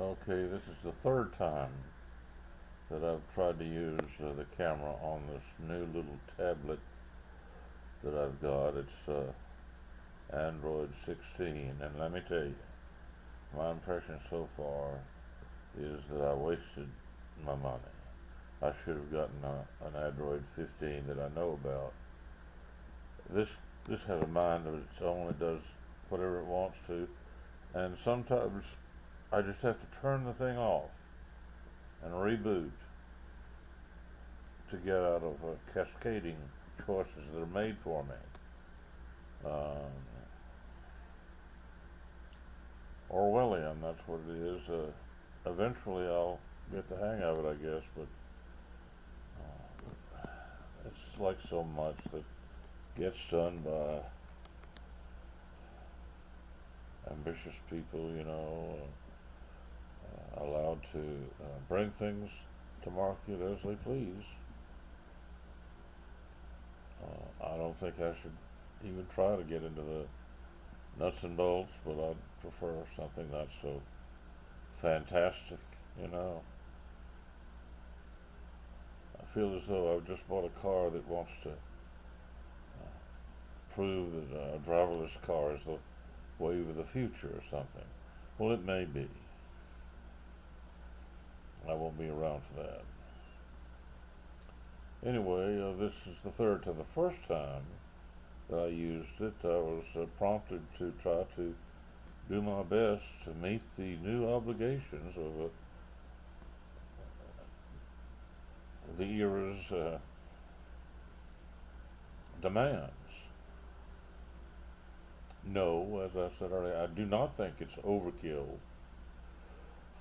Okay, this is the third time that I've tried to use the camera on this new little tablet that I've got. It's Android 16, and let me tell you, my impression so far is that I wasted my money. I should have gotten an Android 15 that I know about. This this has a mind of its own. It does whatever it wants to, and sometimes I just have to turn the thing off and reboot to get out of cascading choices that are made for me. Um, Orwellian, that's what it is. Eventually, I'll get the hang of it, I guess, but it's like so much that gets done by ambitious people, allowed to bring things to market as they please. I don't think I should even try to get into the nuts and bolts, but I'd prefer something not so fantastic, you know. I feel as though I've just bought a car that wants to prove that a driverless car is the wave of the future or something. Well, it may be. I won't be around for that. Anyway, this is the third time. The first time that I used it, I was prompted to try to do my best to meet the new obligations of the era's demands. No, as I said earlier, I do not think it's overkill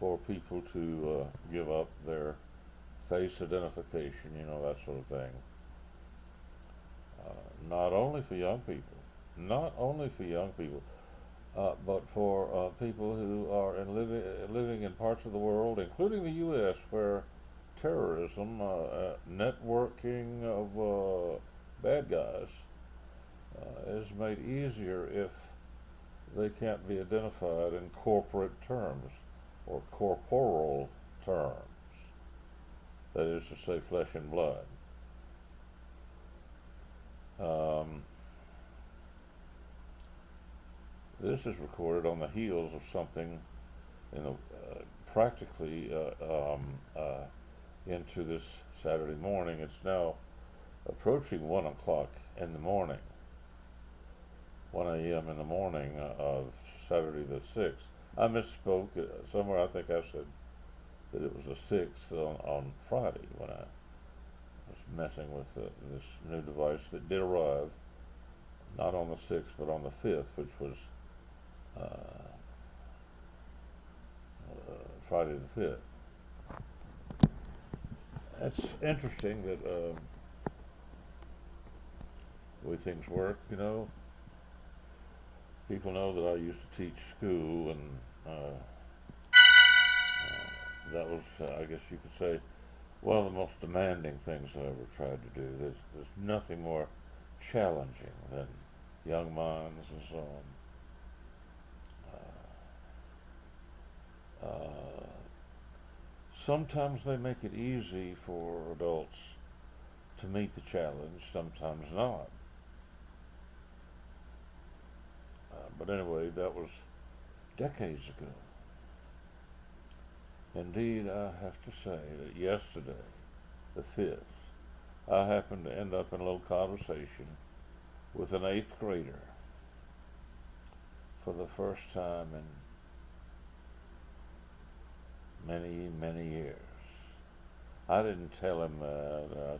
for people to give up their face identification, that sort of thing. Not only for young people, not only for young people, but for people who are living in parts of the world, including the U.S., where terrorism, networking of bad guys, is made easier if they can't be identified in corporate terms or corporal terms. That is to say, flesh and blood. Um, this is recorded on the heels of something in the, practically into this Saturday morning. It's now approaching 1 o'clock in the morning, 1 a.m. in the morning of Saturday the 6th. I misspoke somewhere. I think I said that it was the 6th on Friday when I was messing with this new device that did arrive not on the 6th but on the 5th, which was uh, Friday the 5th. It's interesting that the way things work, People know that I used to teach school, and that was, I guess you could say, one of the most demanding things I ever tried to do. There's nothing more challenging than young minds and so on. Sometimes they make it easy for adults to meet the challenge, sometimes not. But anyway, that was decades ago. Indeed, I have to say that yesterday, the 5th, I happened to end up in a little conversation with an 8th grader for the first time in many, many years. I didn't tell him that. I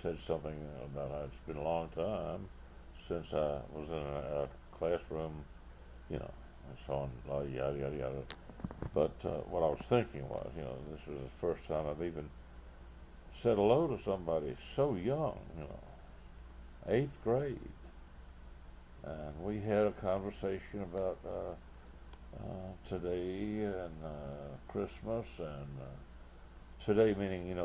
said something about how it's been a long time since I was in a classroom, and so on, yada, yada, yada. But what I was thinking was, this was the first time I've even said hello to somebody so young, 8th grade. And we had a conversation about today and Christmas and today meaning,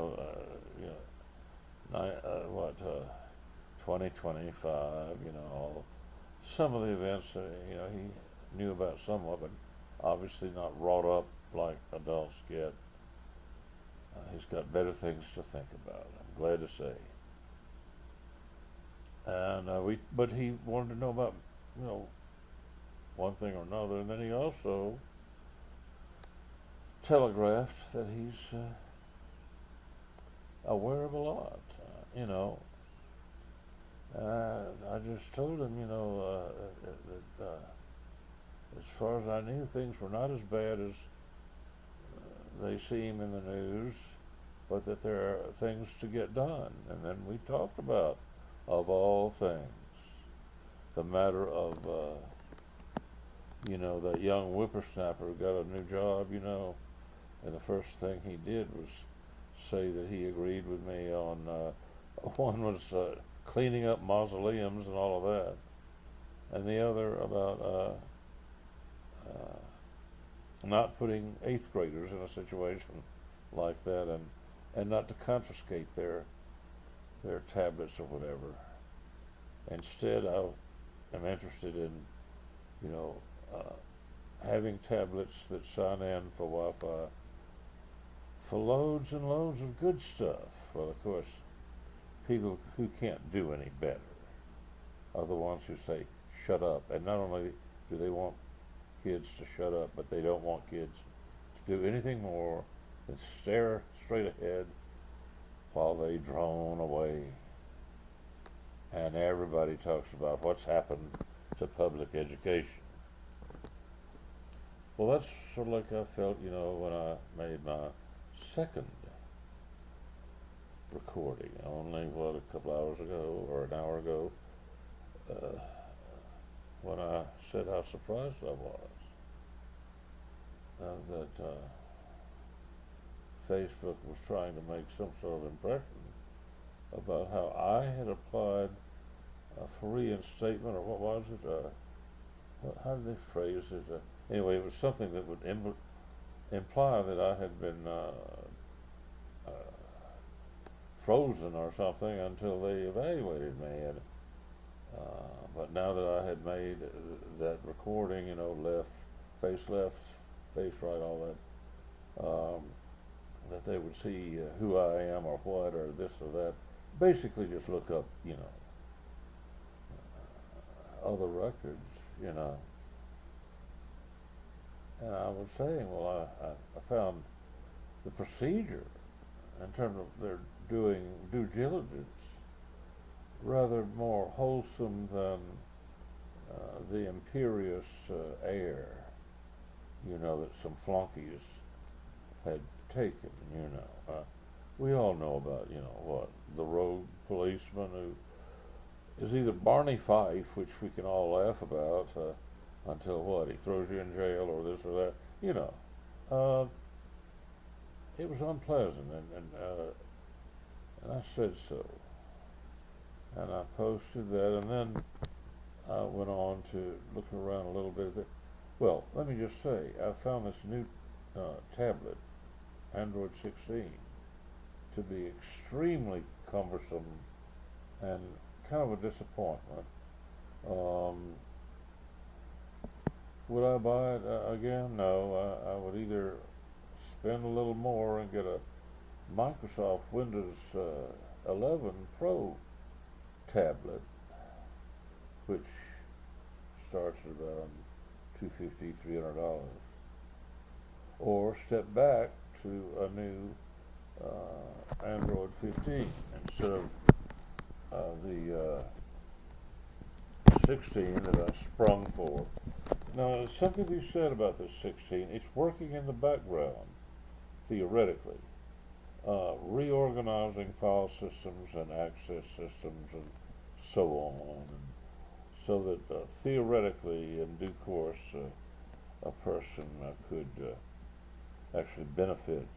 what, 2025, some of the events, he knew about somewhat, but obviously not wrought up like adults get. He's got better things to think about, I'm glad to say. And but he wanted to know about, you know, one thing or another, and then he also telegraphed that he's aware of a lot, you know. And I just told him, you know, that as far as I knew, things were not as bad as they seem in the news, but that there are things to get done. And then we talked about, of all things, the matter of, you know, that young whippersnapper who got a new job, you know, and the first thing he did was say that he agreed with me on, one was cleaning up mausoleums and all of that, and the other about not putting eighth graders in a situation like that, and not to confiscate their tablets or whatever. Instead, I am interested in, you know, having tablets that sign in for Wi-Fi for loads and loads of good stuff. Well, of course, people who can't do any better are the ones who say, shut up. And not only do they want kids to shut up, but they don't want kids to do anything more than stare straight ahead while they drone away. And everybody talks about what's happened to public education. Well, that's sort of like I felt, you know, when I made my second recording, only, what, a couple hours ago, or an hour ago, when I said how surprised I was that Facebook was trying to make some sort of impression about how I had applied for reinstatement, or what was it? How did they phrase it? Anyway, it was something that would imply that I had been frozen or something until they evaluated me. And, but now that I had made that recording, you know, left, face right, all that, that they would see who I am or what or this or that. Basically just look up, you know, other records, you know. And I was saying, well, I found the procedure in terms of their doing due diligence rather more wholesome than the imperious air, you know, that some flunkies had taken, you know. We all know about, you know, what, the rogue policeman who is either Barney Fife, which we can all laugh about, until what, he throws you in jail or this or that, you know. It was unpleasant, and I said so. And I posted that, and then I went on to look around a little bit. Well, let me just say, I found this new tablet, Android 16, to be extremely cumbersome and kind of a disappointment. Would I buy it again? No. I would either spend a little more and get a Microsoft Windows 11 Pro tablet, which starts at about $250, $300, or step back to a new Android 15 instead of the 16 that I sprung for. Now, there's something to be said about this 16. It's working in the background, theoretically, reorganizing file systems and access systems and so on, and so that theoretically, in due course, a person could actually benefit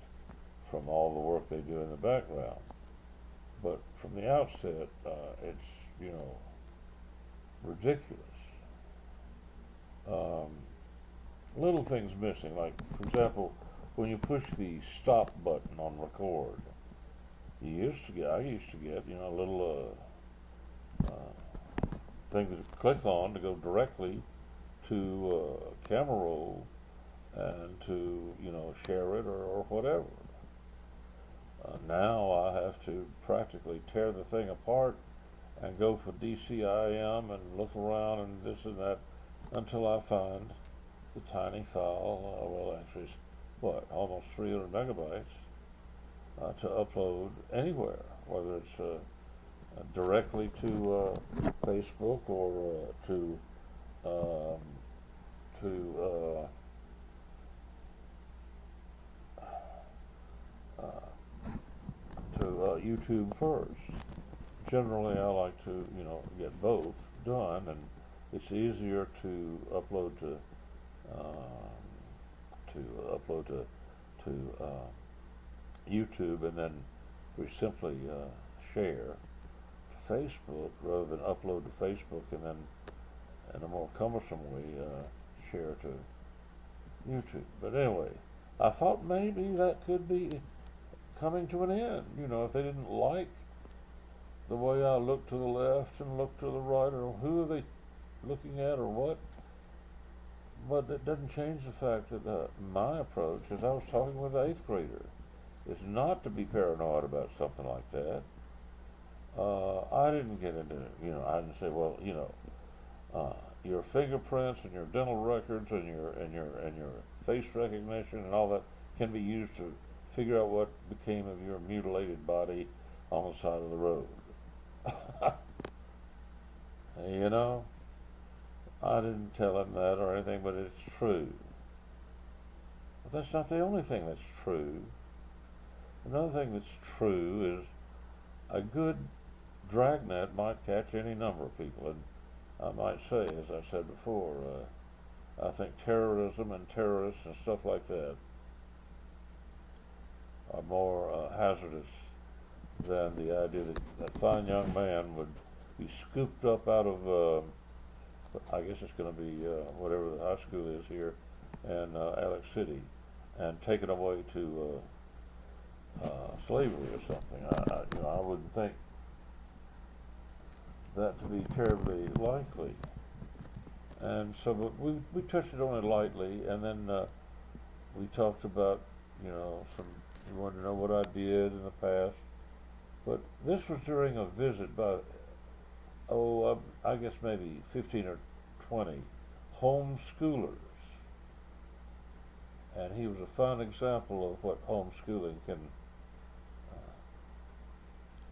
from all the work they do in the background. But from the outset, it's, you know, ridiculous. Little things missing, like, for example, when you push the stop button on record, I used to get, you know, a little thing to click on to go directly to camera roll, and to, share it or whatever. Now I have to practically tear the thing apart and go for DCIM and look around and this and that until I find the tiny file. Well, actually, it's what, almost 300 megabytes to upload anywhere, whether it's directly to Facebook or um, to YouTube first. Generally, I like to get both done, and it's easier to upload um, to YouTube, and then we simply share to Facebook rather than upload to Facebook and then in a more cumbersome way share to YouTube. But anyway, I thought maybe that could be coming to an end. If they didn't like the way I look to the left and look to the right, or who are they looking at, or what. But it doesn't change the fact that my approach, as I was talking with the eighth grader, is not to be paranoid about something like that. I didn't get into, I didn't say, well, your fingerprints and your dental records and your face recognition and all that can be used to figure out what became of your mutilated body on the side of the road. you know, I didn't tell him that or anything, but it's true. But that's not the only thing that's true. Another thing that's true is a good dragnet might catch any number of people. And I might say, as I said before, I think terrorism and terrorists and stuff like that are more hazardous than the idea that that fine young man would be scooped up out of, I guess it's going to be whatever the high school is here in Alex City, and taken away to slavery or something. I wouldn't think that to be terribly likely. And so, but we touched it on it lightly, and then we talked about, some, you wanted to know what I did in the past. But this was during a visit by, I guess maybe 15 or 20 homeschoolers. And he was a fine example of what homeschooling can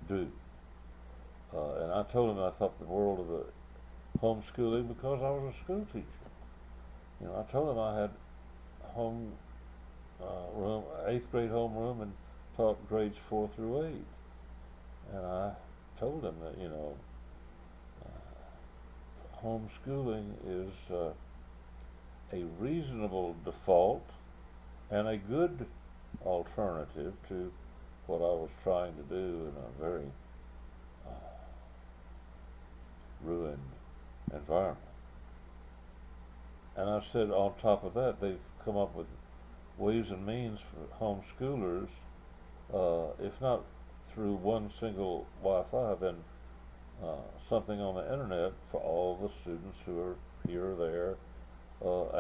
do. And I told him I thought the world of the homeschooling because I was a school teacher. I told him I had home room, 8th grade homeroom, and taught grades 4 through 8. And I told him that, homeschooling is a reasonable default and a good alternative to what I was trying to do in a very ruined environment. And I said on top of that, they've come up with ways and means for homeschoolers, if not through one single Wi-Fi, then something on the internet for all the students who are here or there,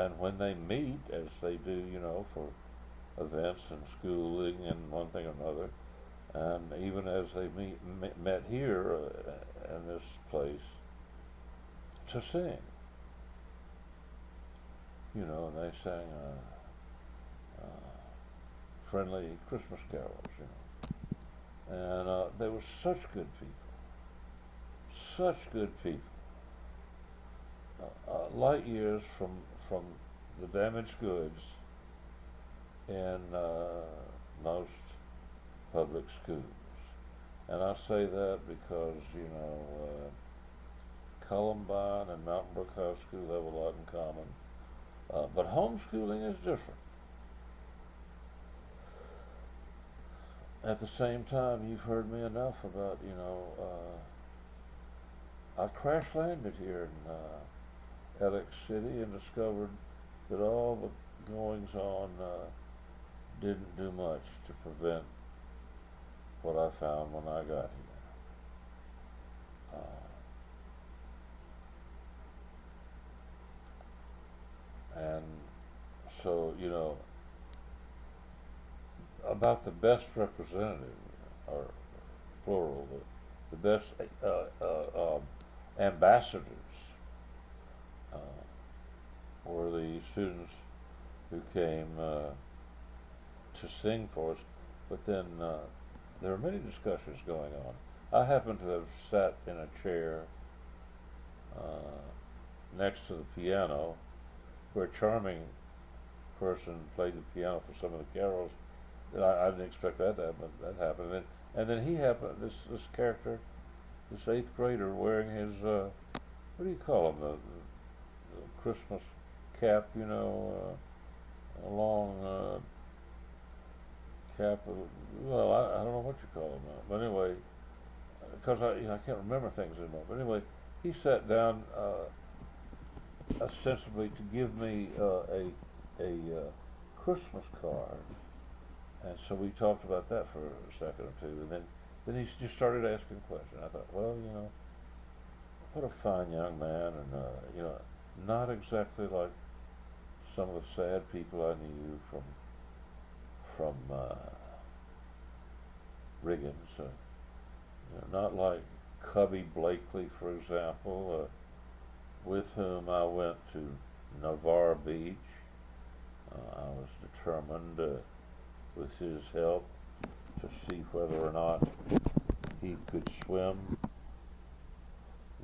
and when they meet, as they do, for events and schooling and one thing or another, and even as they met here in this place, to sing. And they sang friendly Christmas carols, and they were such good people, such good people, light years from the damaged goods in most public schools. And I say that because, Columbine and Mountain Brook High School have a lot in common. But homeschooling is different. At the same time, you've heard me enough about, I crash landed here in Alex City and discovered that all the goings on didn't do much to prevent what I found when I got here. And also, about the best representative, or plural, the best ambassadors uh, were the students who came to sing for us. But then there were many discussions going on. I happened to have sat in a chair next to the piano, where a charming person played the piano for some of the carols. I didn't expect that to happen. That happened, and then he happened. This character, this eighth grader, wearing his what do you call him? The Christmas cap, a long cap. Well, I don't know what you call him, but anyway, because I can't remember things anymore. But anyway, he sat down ostensibly to give me a Christmas card, and so we talked about that for a second or two, and then he just started asking questions. I thought, well, what a fine young man, and not exactly like some of the sad people I knew from Riggins. Not like Cubby Blakely, for example, with whom I went to Navarre Beach. I was determined, with his help, to see whether or not he could swim,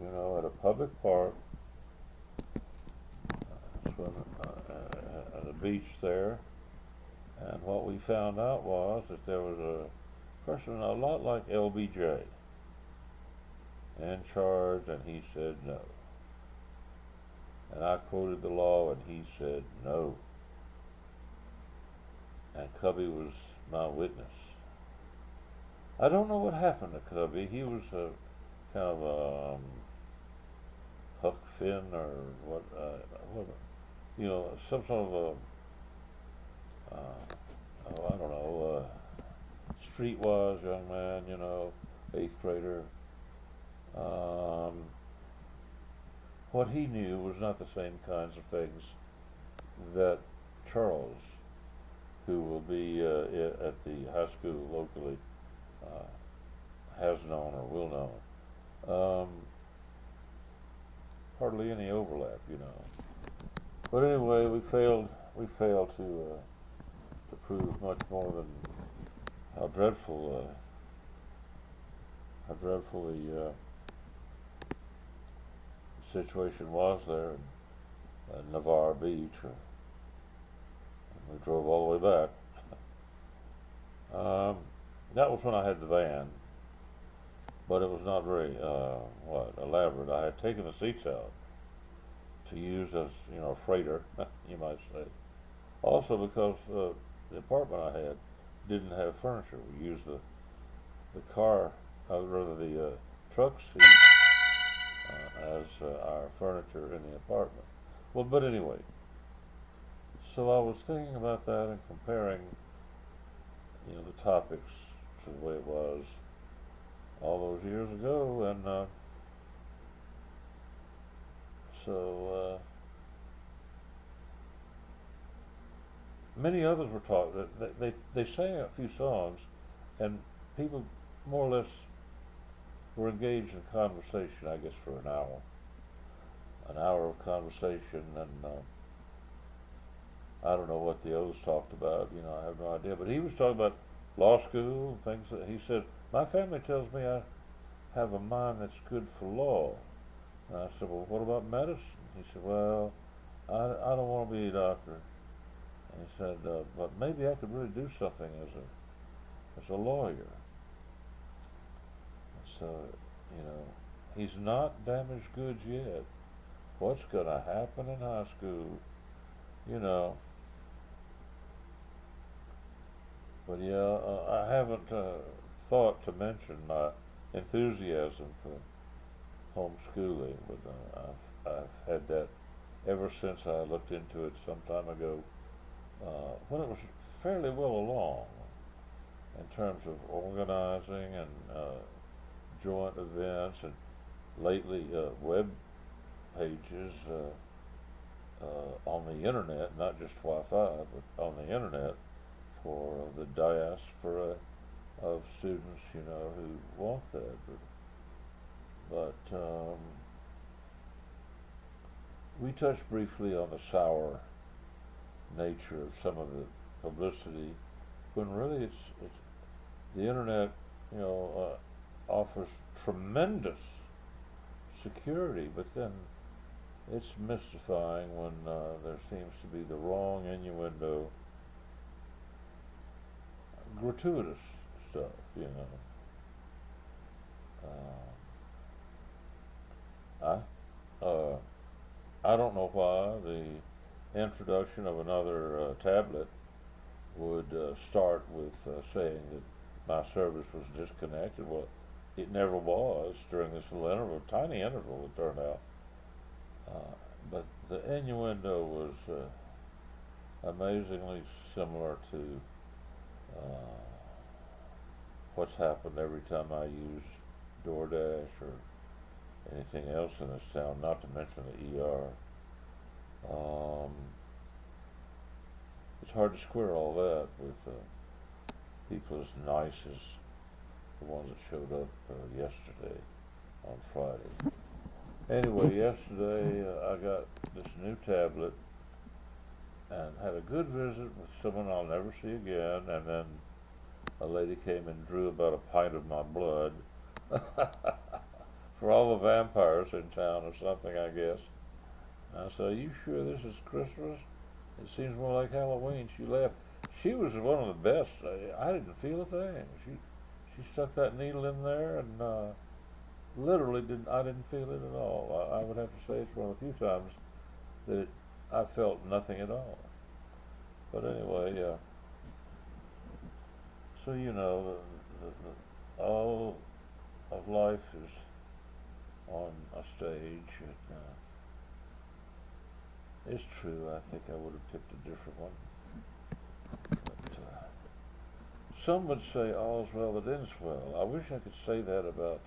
at a public park, swim at a beach there. And what we found out was that there was a person a lot like LBJ in charge, and he said no. And I quoted the law, and he said no. And Cubby was my witness. I don't know what happened to Cubby. He was a kind of a Huck Finn, or what, some sort of I don't know, streetwise young man, eighth grader. What he knew was not the same kinds of things that Charles, who will be at the high school locally, has known or will know. Hardly any overlap. But anyway, we failed to prove much more than how dreadful the situation was there in Navarre Beach. And we drove all the way back. That was when I had the van, but it was not very elaborate. I had taken the seats out to use as a freighter, you might say. Also because the apartment I had didn't have furniture. We used the truck seat as our furniture in the apartment. Well, but anyway, so I was thinking about that and comparing, the topics to the way it was all those years ago, and so many others were taught that they sang a few songs, and people more or less were engaged in conversation, I guess, for an hour of conversation, and I don't know what the others talked about. I have no idea. But he was talking about law school, things that he said. My family tells me I have a mind that's good for law. And I said, well, what about medicine? He said, well, I don't want to be a doctor. And he said, but maybe I could really do something as a lawyer. So, he's not damaged goods yet. What's going to happen in high school, But yeah, I haven't thought to mention my enthusiasm for homeschooling, but I've had that ever since I looked into it some time ago, when it was fairly well along in terms of organizing and joint events, and lately web pages on the internet, not just Wi-Fi, but on the internet for the diaspora of students, who want that. But we touched briefly on the sour nature of some of the publicity, when really it's the internet, offers tremendous security, but then it's mystifying when there seems to be the wrong innuendo, gratuitous stuff. I I don't know why the introduction of another tablet would start with saying that my service was disconnected. Well, it never was during this little interval, tiny interval, it turned out. But the innuendo was amazingly similar to uh, what's happened every time I use DoorDash or anything else in this town, not to mention the ER. Um, it's hard to square all that with people as nice as the ones that showed up yesterday on Friday. Anyway, yesterday I got this new tablet and had a good visit with someone I'll never see again, and then a lady came and drew about a pint of my blood for all the vampires in town or something, I guess. And I said, "Are you sure this is Christmas? It seems more like Halloween." She laughed. She was one of the best. I didn't feel a thing. She stuck that needle in there and literally didn't. I didn't feel it at all. I would have to say it's one of the few times that I felt nothing at all. But anyway, so all of life is on a stage. And, it's true. I think I would have picked a different one. But some would say all's well that ends well. I wish I could say that about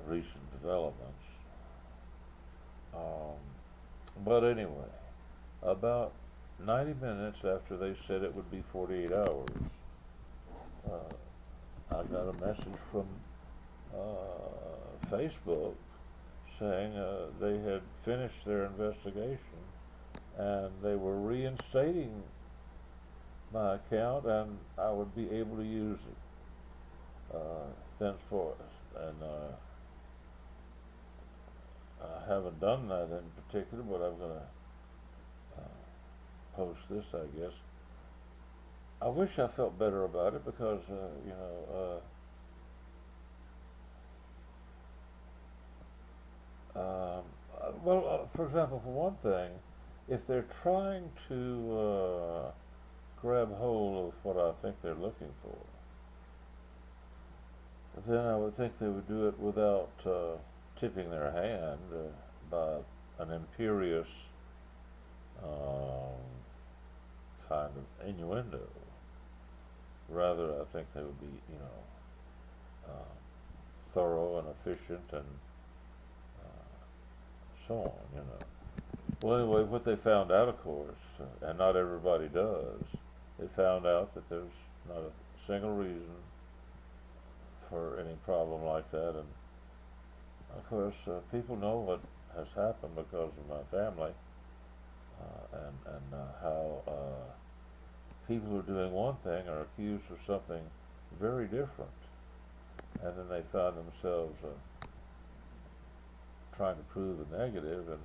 recent developments. Um, but anyway, about 90 minutes after they said it would be 48 hours, I got a message from Facebook saying they had finished their investigation and they were reinstating my account and I would be able to use it thenceforth. And I haven't done that in particular, but I'm going to post this, I guess. I wish I felt better about it because, for example, for one thing, if they're trying to grab hold of what I think they're looking for, then I would think they would do it without tipping their hand by an imperious um, kind of innuendo. Rather, I think they would be, thorough and efficient and so on. Well, anyway, what they found out, of course, and not everybody does, they found out that there's not a single reason for any problem like that, and of course, people know what has happened because of my family, and how people who are doing one thing are accused of something very different, and then they find themselves trying to prove the negative, and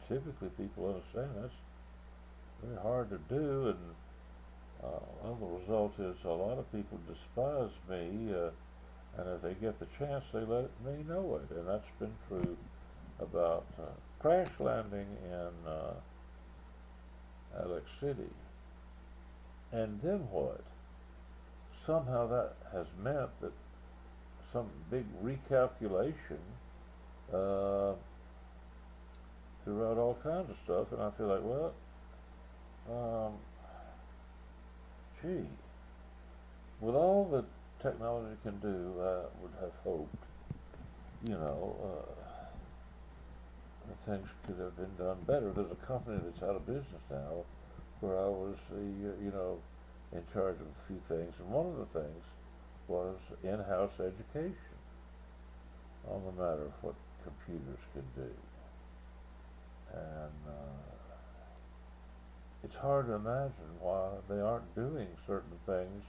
typically people understand that's very hard to do, and well, the result is a lot of people despise me, and if they get the chance, they let me know it, and that's been true about crash landing in Alex City. And then what? Somehow that has meant that some big recalculation throughout all kinds of stuff, and I feel like, well, gee, with all that technology can do, I would have hoped, you know, things could have been done better. There's a company that's out of business now where I was in charge of a few things, and one of the things was in-house education on the matter of what computers can do. And it's hard to imagine why they aren't doing certain things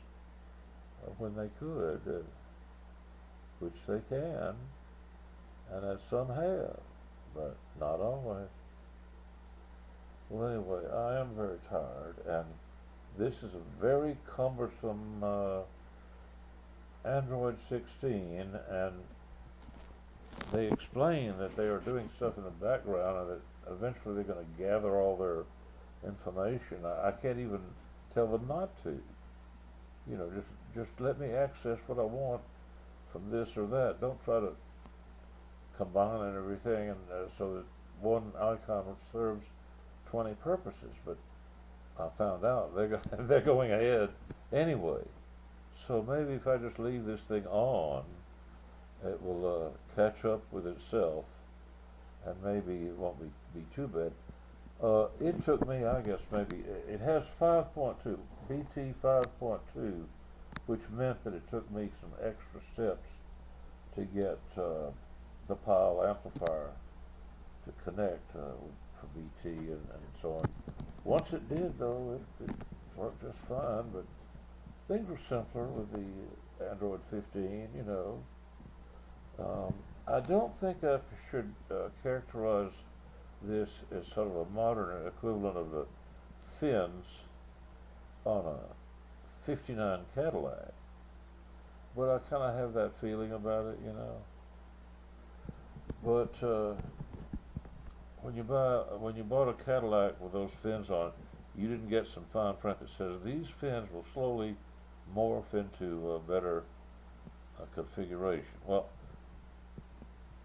when they could, which they can, and as some have, but not always. Well, anyway, I am very tired, and this is a very cumbersome Android 16, and they explain that they are doing stuff in the background and that eventually they're going to gather all their information. I can't even tell them not to. Just let me access what I want from this or that. Don't try to combine and everything, and so that one icon serves 20 purposes. But I found out they're going ahead anyway. So maybe if I just leave this thing on, it will catch up with itself, and maybe it won't be too bad. It took me, I guess, maybe it has 5.2, BT 5.2, which meant that it took me some extra steps to get the PAL amplifier to connect for BT and so on. Once it did, though, it worked just fine, but things were simpler with the Android 15, I don't think I should characterize this as sort of a modern equivalent of the fins on a 59 Cadillac, but I kind of have that feeling about it, But when you bought a Cadillac with those fins on it, you didn't get some fine print that says these fins will slowly morph into a better configuration. Well,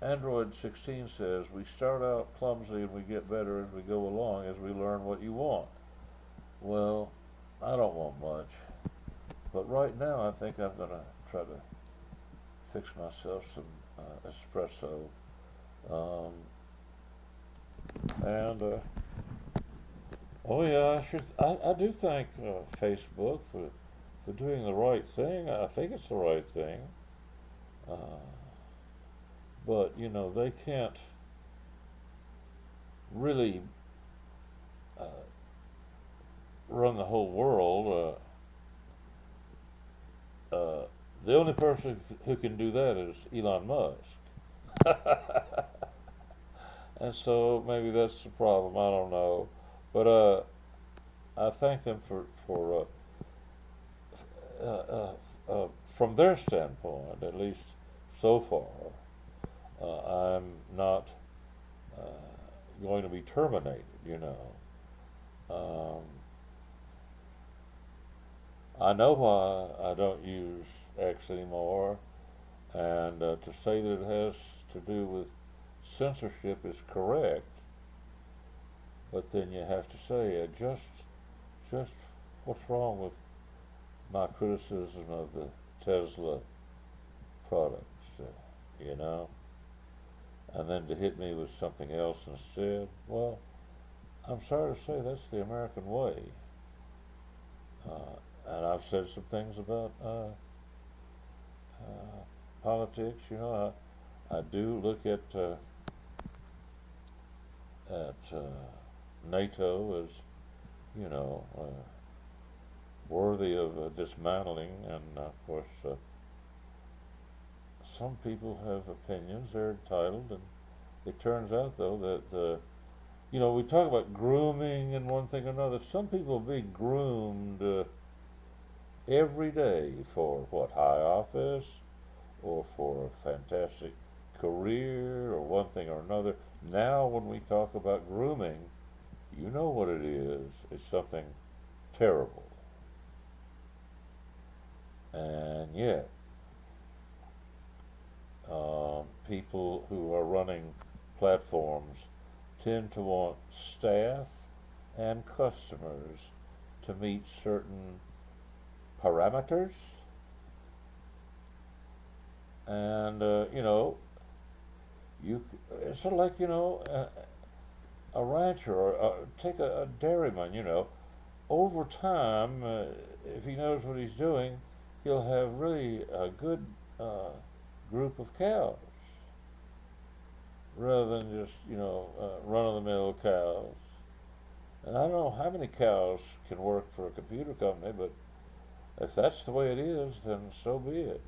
Android 16 says we start out clumsy and we get better as we go along as we learn what you want. Well, I don't want much, but right now I think I'm going to try to fix myself some espresso. And oh yeah, I do thank Facebook for doing the right thing. I think it's the right thing. Uh, but they can't really uh, run the whole world. The only person who can do that is Elon Musk. And so maybe that's the problem. I don't know, but I thank them for uh, uh, from their standpoint, at least so far. I'm not uh, going to be terminated. Um, I know why I don't use X anymore, and to say that it has to do with censorship is correct, but then you have to say just what's wrong with my criticism of the Tesla products, you know, and then to hit me with something else instead. Well, I'm sorry to say that's the American way, and I've said some things about politics. I do look at NATO as worthy of dismantling, and of course some people have opinions; they're entitled, and it turns out though that we talk about grooming and one thing or another. Some people are being groomed every day for what, high office, or for a fantastic career, or one thing or another. Now, when we talk about grooming, you know what it is. It's something terrible. And yet, people who are running platforms tend to want staff and customers to meet certain parameters, and it's sort of like, a rancher or take a dairyman, over time, if he knows what he's doing, he'll have really a good uh, group of cows rather than just, run-of-the-mill cows. And I don't know how many cows can work for a computer company, but if that's the way it is, then so be it.